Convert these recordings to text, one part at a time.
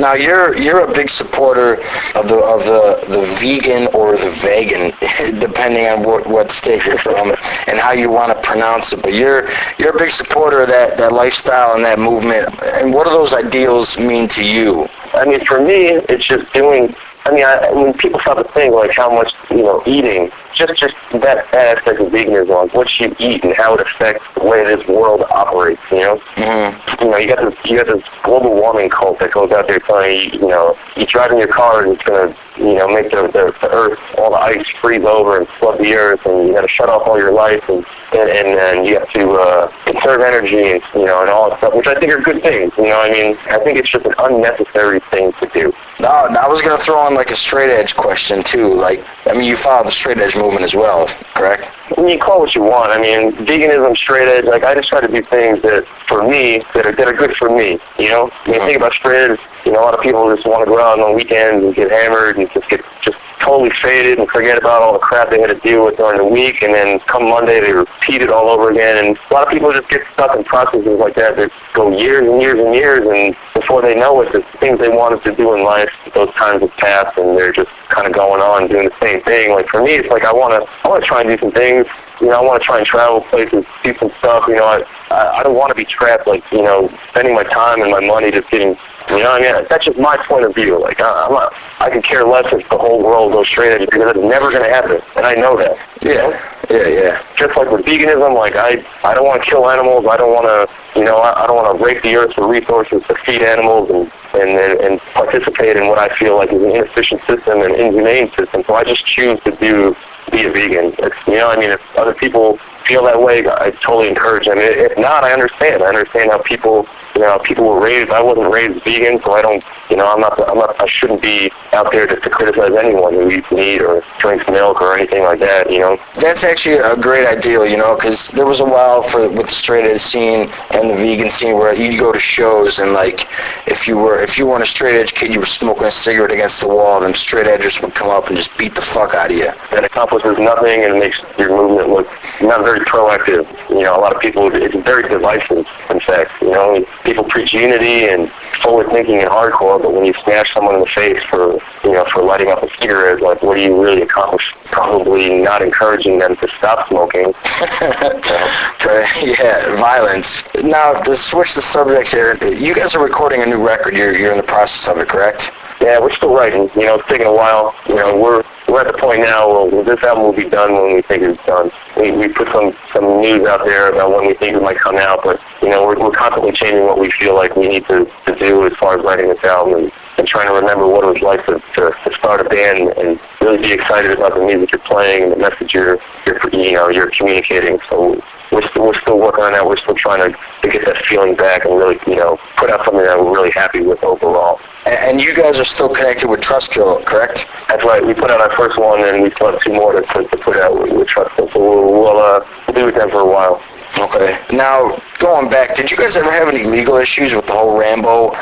Now you're a big supporter of the vegan or the vegan, depending on what state you're from and how you want to pronounce it. But you're a big supporter of that lifestyle and that movement. And what do those ideals mean to you? I mean, for me, it's just doing. I mean, when people start to think like how much eating, just that aspect of veganism, like what you eat and how it affects the way this world operates. Mm-hmm. You got this global warming cult that goes out there telling you, you drive in your car and it's gonna make the earth, all the ice freeze over and flood the earth, and you got to shut off all your lights and you have to conserve energy and and all that stuff, which I think are good things. I mean, I think it's just an unnecessary thing to do. No, I was gonna throw on like a straight edge question too. Like, I mean, you follow the straight edge movement as well, correct? I mean, you call it what you want. I mean, veganism, straight edge. Like, I just try to do things that for me that are good for me. When you think about straight edge, a lot of people just want to go out on the weekends and get hammered and just totally faded and forget about all the crap they had to deal with during the week, and then come Monday they repeat it all over again. And a lot of people just get stuck in processes like that go years and years and years, and before they know it, the things they wanted to do in life, those times have passed, and they're just kind of going on doing the same thing. Like for me, it's like I want to try and do some things. I want to try and travel places, do some stuff. I don't want to be trapped, like, spending my time and my money just getting, I mean, that's just my point of view. Like, I could care less if the whole world goes straight edge, because it's never going to happen, and I know that. Yeah. Just like with veganism, like, I don't want to kill animals. I don't want to, I don't want to rape the earth for resources to feed animals and participate in what I feel like is an inefficient system and inhumane system. So I just choose to be a vegan. It's, I mean, if other people feel that way, I totally encourage them. If not, I understand. I understand how people were raised. I wasn't raised vegan, so I don't, I shouldn't be out there just to criticize anyone who eats meat or drinks milk or anything like that, That's actually a great ideal, because there was a while with the straight edge scene and the vegan scene where you'd go to shows and, like, if you weren't a straight edge kid, you were smoking a cigarette against the wall, then straight edgers would come up and just beat the fuck out of you. That accomplishes nothing and makes your movement look not very proactive. A lot of people, it's very divisive, in fact. People preach unity and forward thinking and hardcore, but when you smash someone in the face for lighting up a cigarette, like, what do you really accomplish? Probably not encouraging them to stop smoking. Yeah, violence. Now, to switch the subject here, you guys are recording a new record. You're in the process of it, correct? Yeah, we're still writing. It's taking a while. We're at the point now where this album will be done when we think it's done. We put some news out there about when we think it might come out, but we're constantly changing what we feel like we need to do as far as writing this album and trying to remember what it was like to start a band and really be excited about the music you're playing and the message you're communicating. So we're still working on that. We're still trying to get that feeling back and really put out something that we're really happy with overall. And you guys are still connected with Trustkill, correct? That's right. We put out our first one, and we still have two more to put out with Trustkill. So we'll be with them for a while. Okay. Now, going back, did you guys ever have any legal issues with the whole Rambo,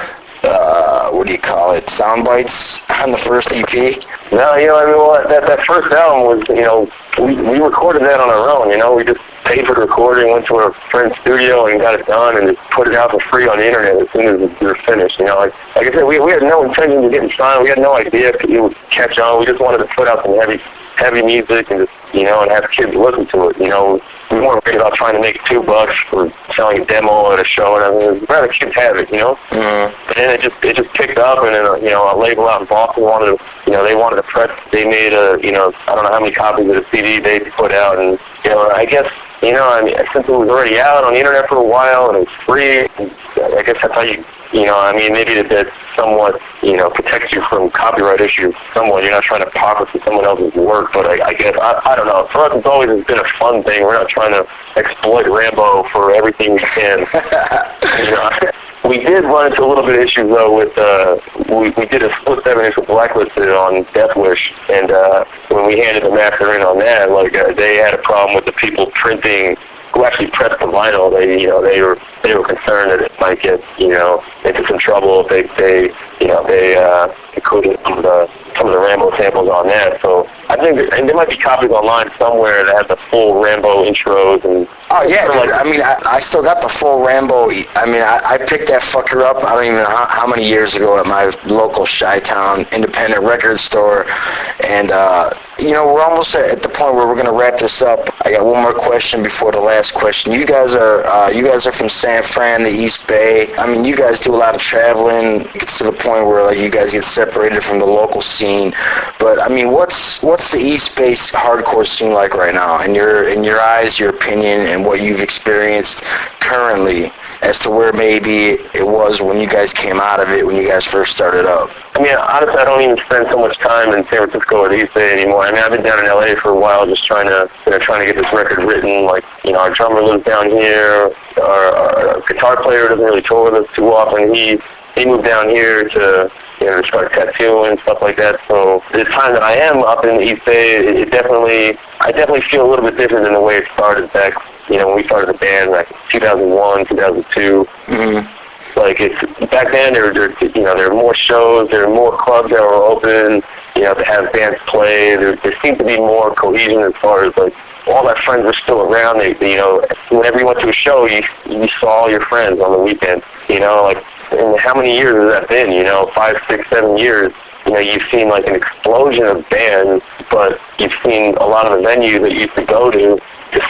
what do you call it, sound bites on the first EP? No, that first album was, we recorded that on our own, we just paid for the recording, went to our friend's studio and got it done and just put it out for free on the internet as soon as we were finished, Like I said, we had no intention of getting signed. We had no idea if it would catch on. We just wanted to put out some heavy music and just, and have kids listen to it, We weren't worried about trying to make $2 for selling a demo at a show, and we'd rather kids have it, Mm-hmm. And then it just picked up, and then a label out in Boston wanted to, they wanted to press. They made I don't know how many copies of the CD they put out, and I guess since it was already out on the internet for a while and it was free, I guess that's how maybe that somewhat, protects you from copyright issues somewhat. You're not trying to profit from someone else's work, but I guess, I don't know. For us, it's always been a fun thing. We're not trying to exploit Rambo for everything we can. We did run into a little bit of issues, though, with, we did a split 7-inch with Blacklisted on Death Wish, and when we handed the master in on that, they had a problem with the people printing, who actually pressed the vinyl. They were concerned that it might get, into some trouble if they included some of the Rambo samples on that. So I think there might be copies online somewhere that have the full Rambo intros and. Oh yeah, dude. I mean, I still got the full Rambo. I mean, I picked that fucker up. I don't even know how many years ago at my local Chi-Town independent record store, and you know, we're almost at the point where we're gonna wrap this up. I got one more question before the last question. You guys are from San Fran, the East Bay. I mean, you guys do a lot of traveling. It gets to the point where like you guys get separated from the local scene. But I mean, what's the East Bay hardcore scene like right now? In your eyes, your opinion, and what you've experienced currently, as to where maybe it was when you guys came out of it, when you guys first started up? I mean, honestly, I don't even spend so much time in San Francisco or the East Bay anymore. I mean, I've been down in LA for a while just trying to get this record written. Like, you know, our drummer lives down here. Our guitar player doesn't really tour with us too often. He moved down here to, you know, to start tattooing and stuff like that. So the time that I am up in the East Bay, I definitely feel a little bit different than the way it started back, you know, when we started the band, like 2001, 2002. Mm-hmm. Like, it's back then, there were more shows, there were more clubs that were open, you know, to have bands play. There seemed to be more cohesion as far as, like, all our friends were still around. They you know, whenever you went to a show, you saw all your friends on the weekend, you know, like, and how many years has that been, you know, 5, 6, 7 years? You know, you've seen, like, an explosion of bands, but you've seen a lot of the venues that you used to go to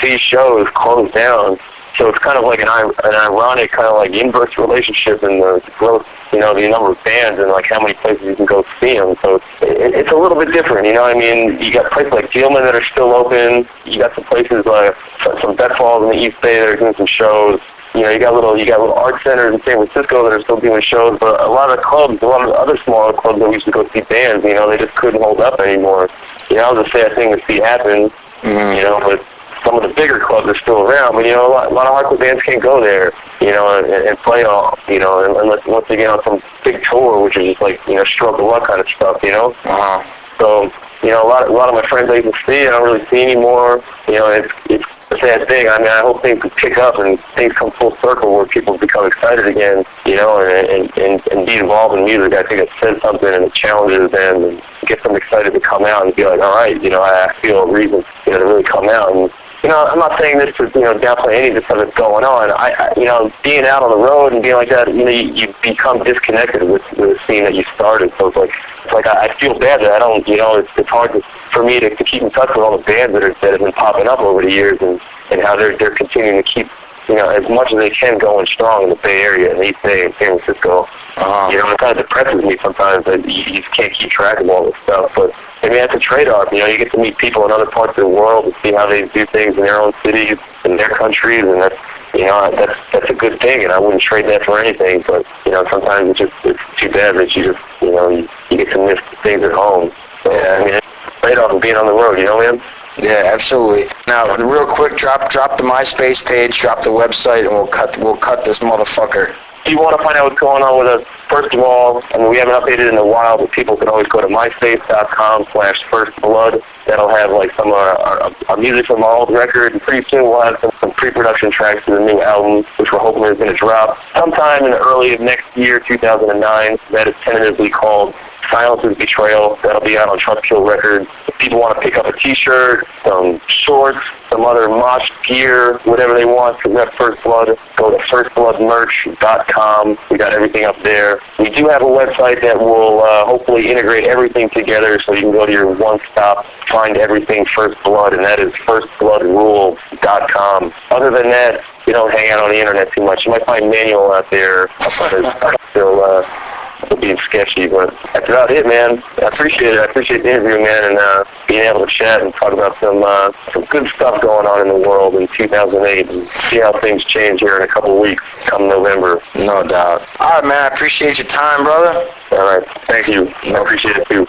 see shows close down. So it's kind of like an ironic kind of like inverse relationship in the growth, you know, the number of bands and like how many places you can go see them. So it's a little bit different, you know. I mean, you got places like Gilman that are still open. You got some places like some Death Falls in the East Bay that are doing some shows. You know, you got little art centers in San Francisco that are still doing shows. But a lot of clubs, a lot of other smaller clubs that we used to go see bands, you know, they just couldn't hold up anymore. You know, it was a sad thing to see happen. Mm-hmm. You know, but some of the bigger clubs are still around, but, you know, a lot of hardcore bands can't go there, you know, and play all, you know, unless once they get on some big tour, which is just like, you know, stroke of luck kind of stuff, you know. Uh-huh. So, you know, a lot of my friends I used to see, I don't really see anymore. You know, it's a sad thing. I mean, I hope things could pick up and things come full circle where people become excited again, you know, and be involved in music. I think it says something and it challenges them and gets them excited to come out and be like, all right, you know, I feel a reason, you know, to really come out. And, you know, I'm not saying this to, you know, downplay any of the stuff that's going on. I you know, being out on the road and being like that, you know, you become disconnected with the scene that you started. So it's like I feel bad that I don't, you know, it's hard for me to keep in touch with all the bands that have been popping up over the years and how they're continuing to keep, you know, as much as they can going strong in the Bay Area and East Bay and San Francisco. You know, it kind of depresses me sometimes that you just can't keep track of all this stuff. But I mean, that's a trade-off. You know, you get to meet people in other parts of the world and see how they do things in their own cities and their countries, and that's, you know, that's a good thing. And I wouldn't trade that for anything. But, you know, sometimes it's too bad that you just, you know, you get to miss things at home. So, I mean, it's a trade-off of being on the road. You know, man. Yeah, absolutely. Now, real quick, drop the MySpace page, drop the website, and we'll cut this motherfucker. If you want to find out what's going on with us, first of all, I mean, we haven't updated in a while, but people can always go to myspace.com/firstblood. That'll have like some of our music from our old record, and pretty soon we'll have some pre-production tracks for the new album, which we're hoping is going to drop sometime in the early of next year, 2009. That is tentatively called Silence's Betrayal. That'll be out on Trustkill Records. If people want to pick up a T-shirt, some shorts, some other mosh gear, whatever they want to rep First Blood, go to firstbloodmerch.com. We got everything up there. We do have a website that will hopefully integrate everything together, so you can go to your one-stop, find everything First Blood, and that is firstbloodrule.com. Other than that, we don't hang out on the internet too much. You might find manual out there, but it's still being sketchy, but that's about it, man. I appreciate it. I appreciate the interview, man, and being able to chat and talk about some good stuff going on in the world in 2008 and see how things change here in a couple of weeks come November. No doubt. All right, man. I appreciate your time, brother. All right. Thank you. I appreciate it, too.